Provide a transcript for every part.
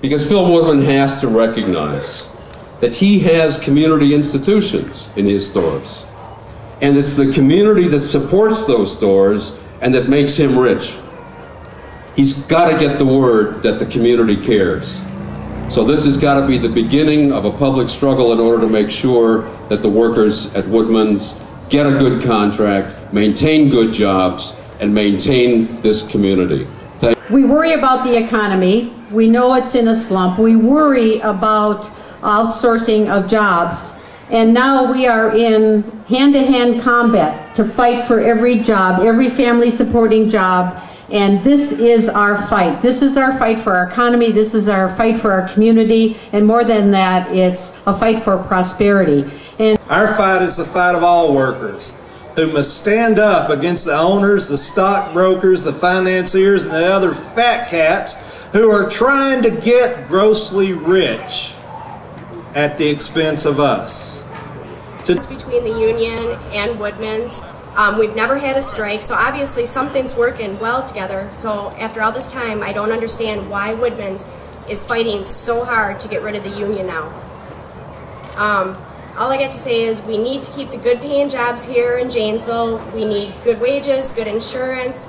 Because Phil Woodman has to recognize that he has community institutions in his stores. And it's the community that supports those stores and that makes him rich. He's got to get the word that the community cares. So this has got to be the beginning of a public struggle in order to make sure that the workers at Woodman's get a good contract, maintain good jobs, and maintain this community. We worry about the economy. We know it's in a slump. We worry about outsourcing of jobs. And now we are in hand-to-hand combat to fight for every job, every family-supporting job. And this is our fight. This is our fight for our economy. This is our fight for our community. And more than that, it's a fight for prosperity. And our fight is the fight of all workers, who must stand up against the owners, the stockbrokers, the financiers, and the other fat cats who are trying to get grossly rich at the expense of us. Between the union and Woodman's, we've never had a strike, so obviously something's working well together. So after all this time, I don't understand why Woodman's is fighting so hard to get rid of the union now. All I got to say is we need to keep the good paying jobs here in Janesville. We need good wages, good insurance.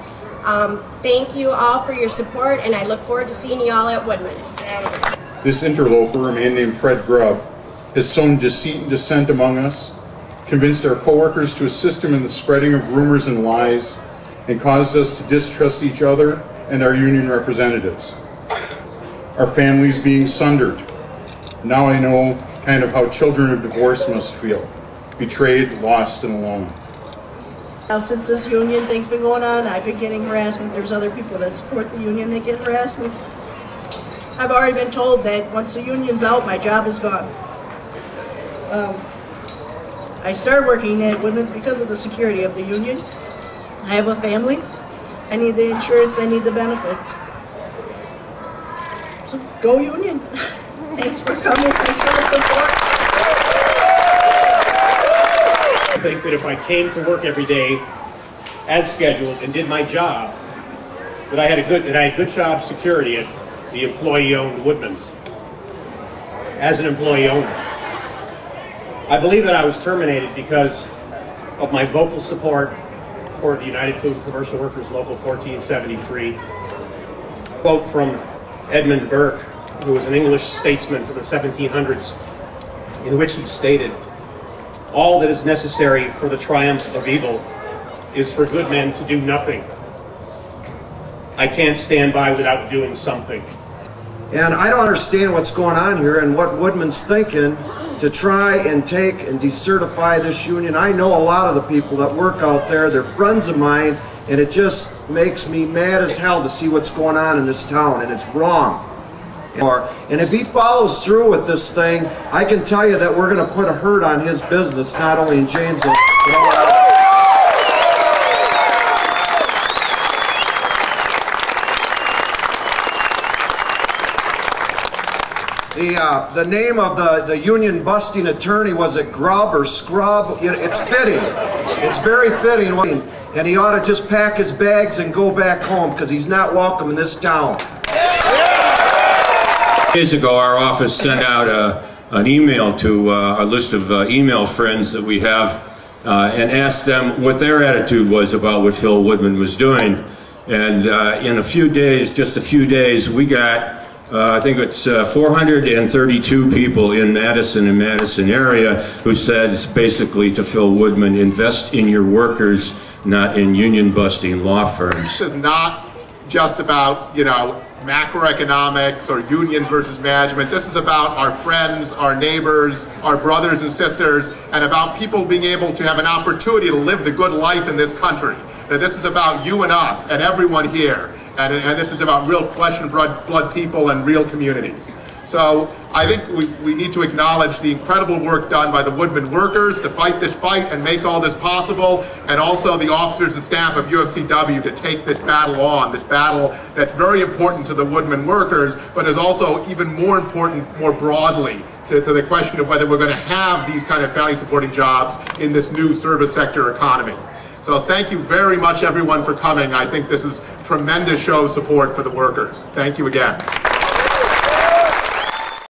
Thank you all for your support, and I look forward to seeing you all at Woodman's. This interloper, a man named Fred Grubb, has sown deceit and dissent among us, convinced our coworkers to assist him in the spreading of rumors and lies, and caused us to distrust each other and our union representatives. Our families being sundered. Now I know kind of how children of divorce must feel, betrayed, lost, and alone. Now, since this union thing's been going on, I've been getting harassment. There's other people that support the union that get harassment. I've already been told that once the union's out, my job is gone. I started working at Woodman's because of the security of the union. I have a family. I need the insurance. I need the benefits. So go union. Thanks for coming. Thanks for the support. I think that if I came to work every day as scheduled and did my job, that I had good job security at the employee-owned Woodman's. As an employee owner, I believe that I was terminated because of my vocal support for the United Food Commercial Workers Local 1473. A quote from Edmund Burke, who was an English statesman from the 1700s, in which he stated, "All that is necessary for the triumph of evil is for good men to do nothing. I can't stand by without doing something." And I don't understand what's going on here and what Woodman's thinking to try and take and decertify this union. I know a lot of the people that work out there. They're friends of mine, and it just makes me mad as hell to see what's going on in this town, and it's wrong. And if he follows through with this thing, I can tell you that we're going to put a hurt on his business, not only in Janesville, but all over. The name of the union busting attorney, was it Grubb or Scrub? It's fitting. It's very fitting. And he ought to just pack his bags and go back home, because he's not welcome in this town. Days ago, our office sent out an email to a list of email friends that we have and asked them what their attitude was about what Phil Woodman was doing. And in a few days, just a few days, we got I think it's 432 people in Madison and Madison area who said basically to Phil Woodman, invest in your workers, not in union busting law firms. This is not just about, you know, macroeconomics or unions versus management. This is about our friends, our neighbors, our brothers and sisters, and about people being able to have an opportunity to live the good life in this country. That this is about you and us and everyone here. And this is about real flesh and blood people and real communities. So I think we need to acknowledge the incredible work done by the Woodman workers to fight this fight and make all this possible, and also the officers and staff of UFCW to take this battle on, this battle that's very important to the Woodman workers, but is also even more important more broadly to the question of whether we're going to have these kind of family supporting jobs in this new service sector economy. So thank you very much, everyone, for coming. I think this is a tremendous show of support for the workers. Thank you again.